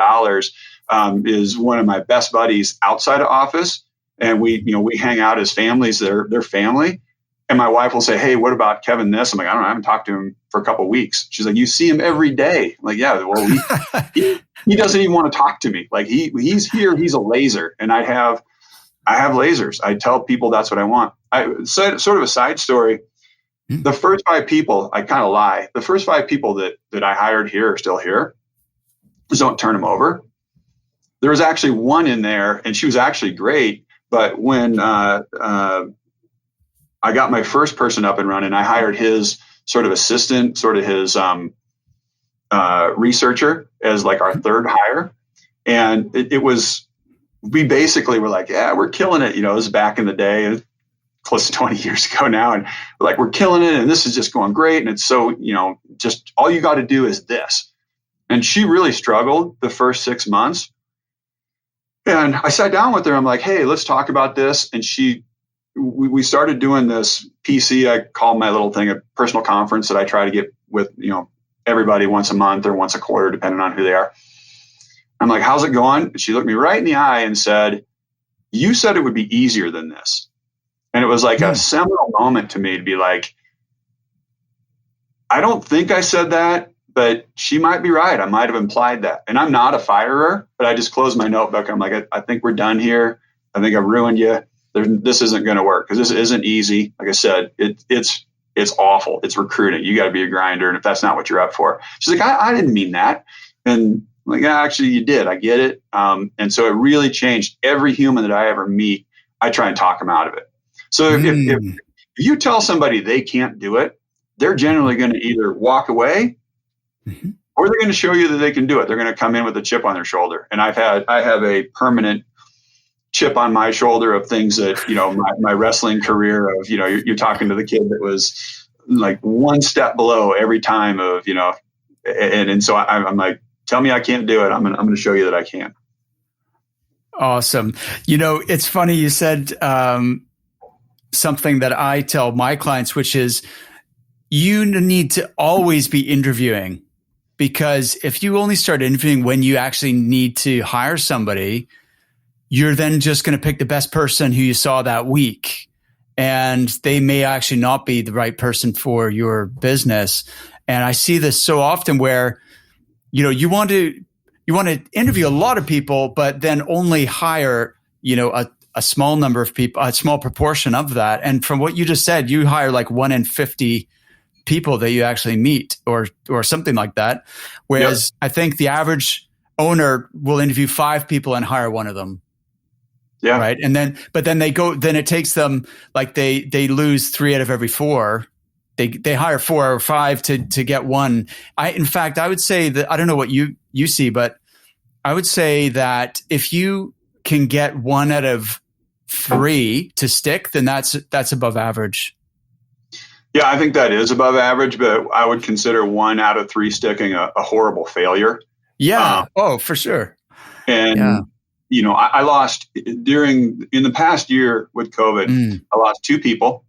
[SPEAKER 2] is one of my best buddies outside of office. And we hang out as families. They're family. And my wife will say, hey, what about Kevin this? I'm like, I haven't talked to him for a couple of weeks. She's like, you see him every day. I'm like, yeah, well, he doesn't even want to talk to me. Like, he's here. He's a laser. And I have lasers. I tell people that's what I want. Sort of a side story. The first 5 people, I kind of lie. The first 5 people that I hired here are still here. Just don't turn them over. There was actually one in there, and she was actually great. But when I got my first person up and running, I hired his sort of assistant, sort of his researcher as like our third hire. And we basically were like, yeah, we're killing it. It was back in the day, close to 20 years ago now. And we're like, we're killing it. And this is just going great. And it's so, just all you got to do is this. And she really struggled the first 6 months. And I sat down with her. I'm like, hey, let's talk about this. And we started doing this PC. I call my little thing a personal conference that I try to get with, everybody once a month or once a quarter, depending on who they are. I'm like, how's it going? And she looked me right in the eye and said, you said it would be easier than this. And it was like a seminal moment to me to be like, I don't think I said that, but she might be right. I might have implied that. And I'm not a firer, but I just closed my notebook. I'm like, I think we're done here. I think I've ruined you. This isn't going to work because this isn't easy. Like I said, it's awful. It's recruiting. You got to be a grinder. And if that's not what you're up for, she's like, I didn't mean that. And I'm like, actually, you did. I get it. And so it really changed. Every human that I ever meet, I try and talk them out of it. So if you tell somebody they can't do it, they're generally going to either walk away or they're going to show you that they can do it. They're going to come in with a chip on their shoulder. And I have a permanent chip on my shoulder of things that, my wrestling career of, you're talking to the kid that was like one step below every time of, and so I'm like, tell me I can't do it. I'm going to show you that I can.
[SPEAKER 1] Awesome. It's funny you said something that I tell my clients, which is you need to always be interviewing, because if you only start interviewing when you actually need to hire somebody, you're then just going to pick the best person who you saw that week. And they may actually not be the right person for your business. And I see this so often where, you want to interview a lot of people, but then only hire, a small number of people, a small proportion of that. And from what you just said, you hire like 1 in 50 people that you actually meet or something like that. Whereas I think the average owner will interview 5 people and hire one of them.
[SPEAKER 2] Yeah.
[SPEAKER 1] Right. And then it takes them like they lose 3 out of every 4. They hire 4 or 5 to get one. In fact, I would say that, I don't know what you see, but I would say that if you can get 1 out of 3 to stick, then that's above average.
[SPEAKER 2] Yeah, I think that is above average, but I would consider 1 out of 3 sticking a horrible failure.
[SPEAKER 1] Yeah. For sure.
[SPEAKER 2] And I lost in the past year with COVID, I lost 2 people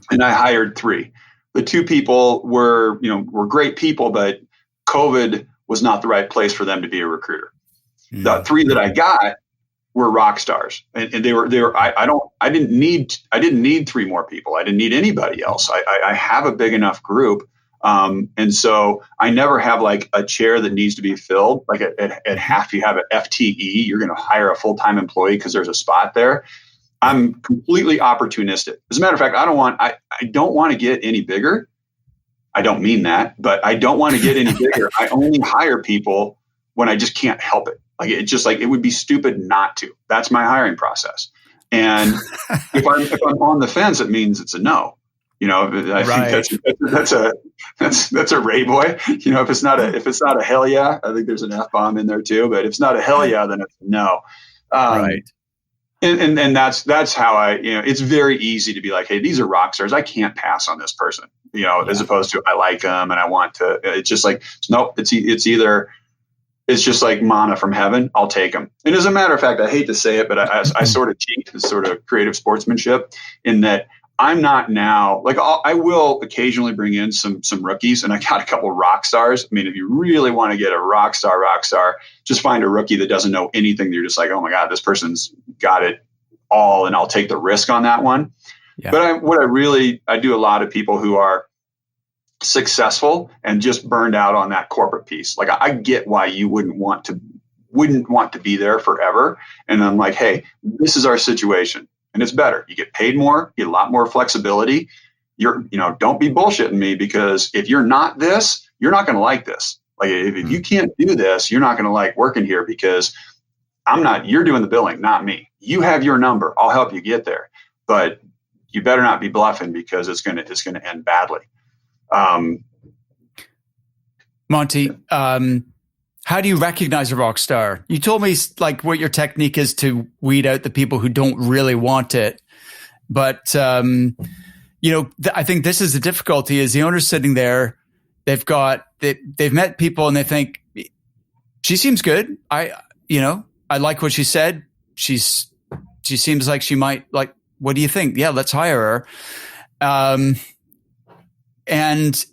[SPEAKER 2] and I hired 3. The 2 people were great people, but COVID was not the right place for them to be a recruiter. The 3 that I got were rock stars, and they were. I didn't need 3 more people. I didn't need anybody else. I have a big enough group. And so I never have like a chair that needs to be filled. Like at half, you have an FTE, you're going to hire a full-time employee because there's a spot there. I'm completely opportunistic. As a matter of fact, I don't want to get any bigger. I don't mean that, but I don't want to get any bigger. I only hire people when I just can't help it. Like it's just like, it would be stupid not to. That's my hiring process. And if I'm on the fence, it means it's a no. I think that's a Ray boy. If it's not a hell yeah, I think there's an F-bomb in there too. But if it's not a hell yeah, then it's a no.
[SPEAKER 1] Right.
[SPEAKER 2] And that's how it's very easy to be like, hey, these are rock stars. I can't pass on this person, as opposed to I like them and I want to. It's just like, nope. It's just like manna from heaven. I'll take them. And as a matter of fact, I hate to say it, but I sort of cheat. It's sort of creative sportsmanship in that I'm not now like I will occasionally bring in some rookies, and I got a couple rock stars. I mean, if you really want to get a rock star, just find a rookie that doesn't know anything. You're just like, oh my God, this person's got it all, and I'll take the risk on that one. Yeah. But I do a lot of people who are successful and just burned out on that corporate piece. Like I get why you wouldn't want to be there forever. And I'm like, hey, this is our situation. And it's better. You get paid more, you get a lot more flexibility. Don't be bullshitting me, because if you're not this, you're not going to like this. Like if you can't do this, you're not going to like working here, because you're doing the billing, not me. You have your number. I'll help you get there, but you better not be bluffing, because it's going to end badly.
[SPEAKER 1] Monte, how do you recognize a rock star? You told me like what your technique is to weed out the people who don't really want it. But, I think this is the difficulty is the owner's sitting there. They've met people and they think she seems good. I like what she said. She seems like she might like, what do you think? Yeah, let's hire her. And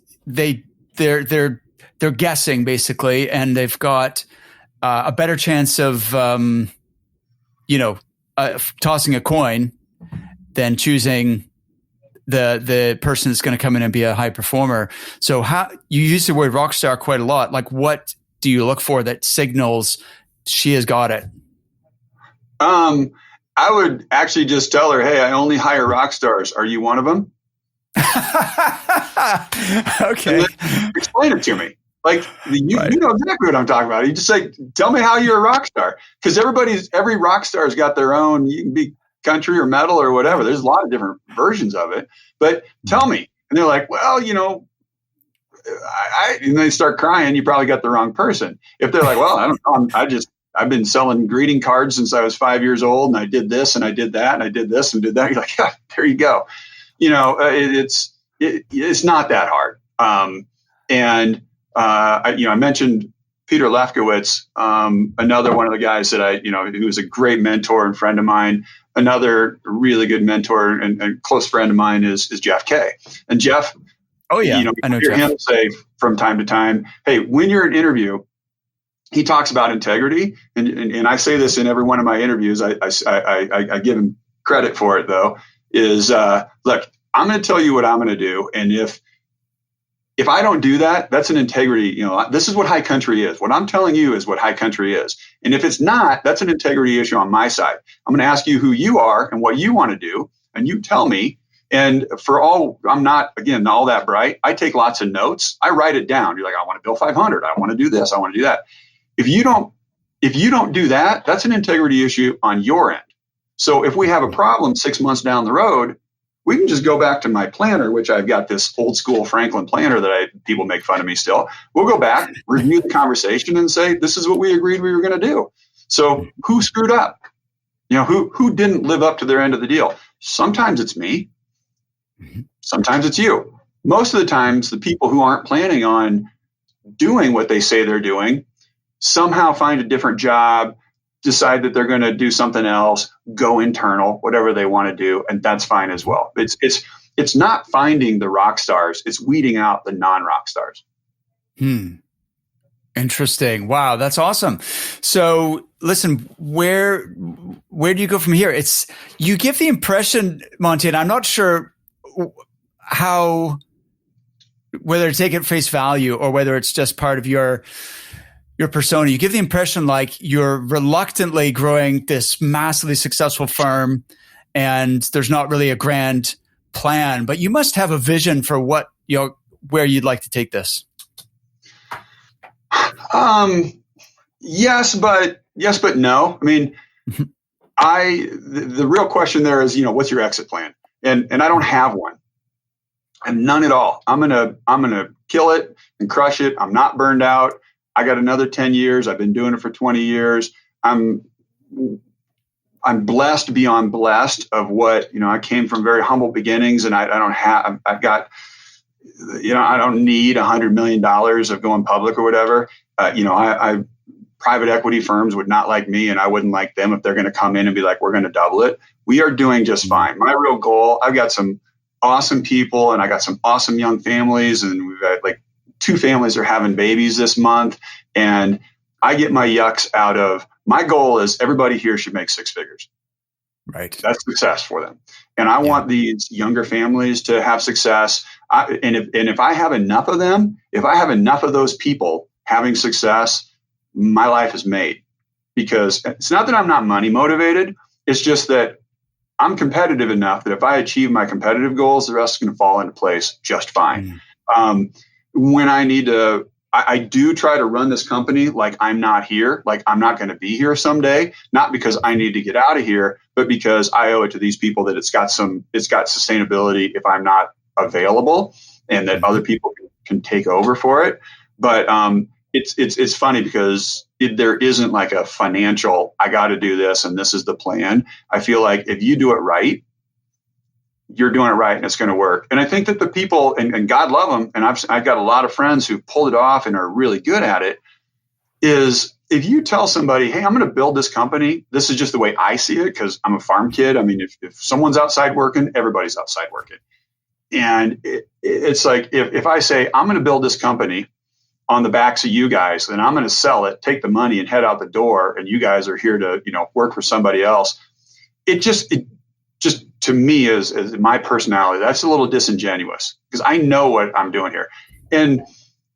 [SPEAKER 1] they're guessing basically, and they've got a better chance of, tossing a coin than choosing the person that's going to come in and be a high performer. So how you use the word rock star quite a lot. Like, what do you look for that signals she has got it?
[SPEAKER 2] I would actually just tell her, hey, I only hire rock stars. Are you one of them?
[SPEAKER 1] Okay.
[SPEAKER 2] Explain it to me. Like you know exactly what I'm talking about. You just say, tell me how you're a rock star. Because every rock star's got their own, you can be country or metal or whatever. There's a lot of different versions of it. But tell me. And they're like, well, and they start crying, you probably got the wrong person. If they're like, well, I don't know, I've been selling greeting cards since I was 5 years old, and I did this and I did that and I did this and did that. You're like, yeah, there you go. It's not that hard. I mentioned Peter Lefkowitz, another one of the guys that who was a great mentor and friend of mine. Another really good mentor and close friend of mine is Jeff Kay. And Jeff,
[SPEAKER 1] oh yeah, I know
[SPEAKER 2] hear
[SPEAKER 1] Jeff.
[SPEAKER 2] Him say from time to time, hey, when you're in an interview, he talks about integrity, and I say this in every one of my interviews. I give him credit for it though. Is look, I'm going to tell you what I'm going to do, and if I don't do that, that's an integrity. This is what high country is. What I'm telling you is what high country is. And if it's not, that's an integrity issue on my side. I'm going to ask you who you are and what you want to do, and you tell me. And I'm not, again, all that bright. I take lots of notes. I write it down. You're like, I want to bill 500. I want to do this. I want to do that. If you don't do that, that's an integrity issue on your end. So if we have a problem 6 months down the road, we can just go back to my planner, which I've got this old school Franklin planner that people make fun of me still. We'll go back, review the conversation, and say, this is what we agreed we were going to do. So who screwed up? Who didn't live up to their end of the deal? Sometimes it's me. Sometimes it's you. Most of the times, the people who aren't planning on doing what they say they're doing somehow find a different job, decide that they're going to do something else, go internal, whatever they want to do, and that's fine as well. It's not finding the rock stars; it's weeding out the non-rock stars.
[SPEAKER 1] Interesting. Wow, that's awesome. So, listen, where do you go from here? You give the impression, Monte, and I'm not sure whether to take it at face value or whether it's just part of your persona. You give the impression like you're reluctantly growing this massively successful firm and there's not really a grand plan, but you must have a vision for where you'd like to take this.
[SPEAKER 2] Yes, but no. I mean, the real question there is, what's your exit plan? And I don't have one. And none at all. I'm gonna kill it and crush it. I'm not burned out. I got another 10 years. I've been doing it for 20 years. I'm blessed beyond blessed of what, I came from very humble beginnings, and I don't need $100 million of going public or whatever. Private equity firms would not like me, and I wouldn't like them if they're going to come in and be like, we're going to double it. We are doing just fine. My real goal, I've got some awesome people, and I got some awesome young families, and we've got like 2 families are having babies this month. And I get my yucks out of, my goal is everybody here should make 6 figures.
[SPEAKER 1] Right.
[SPEAKER 2] That's success for them. And I want these younger families to have success. And if I have enough of them, if I have enough of those people having success, my life is made. Because it's not that I'm not money motivated. It's just that I'm competitive enough that if I achieve my competitive goals, the rest is going to fall into place just fine. When I need to, I do try to run this company like I'm not here, like I'm not going to be here someday, not because I need to get out of here, but because I owe it to these people that it's got sustainability if I'm not available, and that other people can take over for it. But it's funny because there isn't like a financial, I got to do this and this is the plan. I feel like if you do it right, you're doing it right and it's going to work. And I think that the people, and God love them, and I've got a lot of friends who pulled it off and are really good at it, is if you tell somebody, hey, I'm going to build this company, this is just the way I see it because I'm a farm kid. I mean, if someone's outside working, everybody's outside working. And it's like, if I say, I'm going to build this company on the backs of you guys, then I'm going to sell it, take the money and head out the door. And you guys are here to, work for somebody else. It just to me is my personality. That's a little disingenuous because I know what I'm doing here. And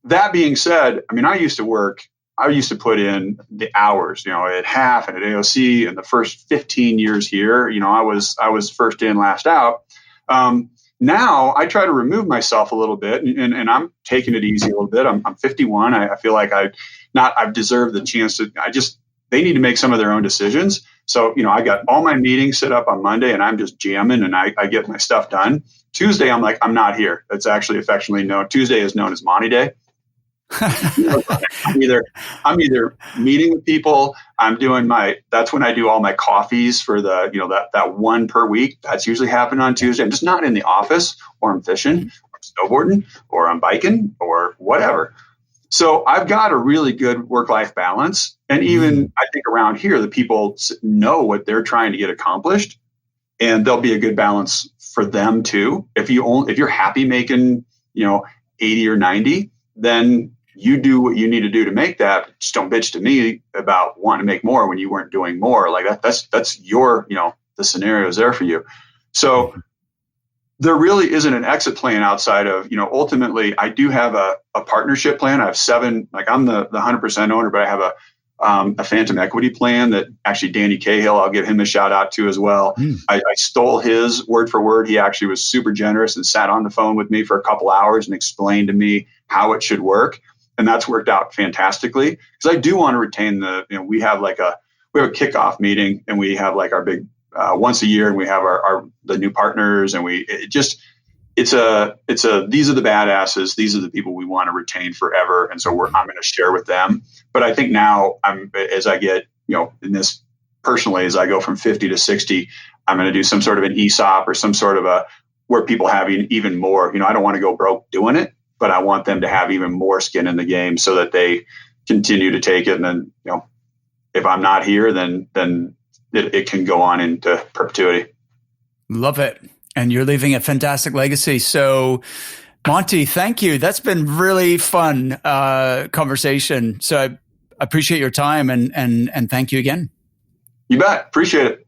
[SPEAKER 2] that being said, I mean, I used to put in the hours, at HAF and at AOC, and the first 15 years here, I was first in, last out. Now I try to remove myself a little bit, and I'm taking it easy a little bit. I'm 51. I feel like I've deserved the chance to, they need to make some of their own decisions. So, I got all my meetings set up on Monday and I'm just jamming and I get my stuff done. Tuesday, I'm like, I'm not here. That's actually affectionately known. Tuesday is known as Monty Day. I'm either meeting with people. That's when I do all my coffees for that one per week. That's usually happening on Tuesday. I'm just not in the office, or I'm fishing or snowboarding or I'm biking or whatever. So I've got a really good work-life balance. And even I think around here, the people know what they're trying to get accomplished, and there'll be a good balance for them too. If you're happy making, 80 or 90, then you do what you need to do to make that. Just don't bitch to me about wanting to make more when you weren't doing more. Like that's your, the scenario is there for you. So there really isn't an exit plan outside of, ultimately I do have a partnership plan. I have 7, like I'm the 100% owner, but I have a phantom equity plan that actually Danny Cahill, I'll give him a shout out to as well. I stole his word for word. He actually was super generous and sat on the phone with me for a couple hours and explained to me how it should work. And that's worked out fantastically because I do want to retain we have a kickoff meeting, and we have like our big once a year, and we have the new partners, and these are the badasses. These are the people we want to retain forever. And so I'm going to share with them. But I think now as I get, in this personally, as I go from 50 to 60, I'm going to do some sort of an ESOP or some sort of where people have even more, I don't want to go broke doing it, but I want them to have even more skin in the game so that they continue to take it. And then, if I'm not here, then it can go on into perpetuity. Love it.
[SPEAKER 1] And you're leaving a fantastic legacy. So, Monty, thank you. That's been really fun conversation. So I appreciate your time and thank you again.
[SPEAKER 2] You bet. Appreciate it.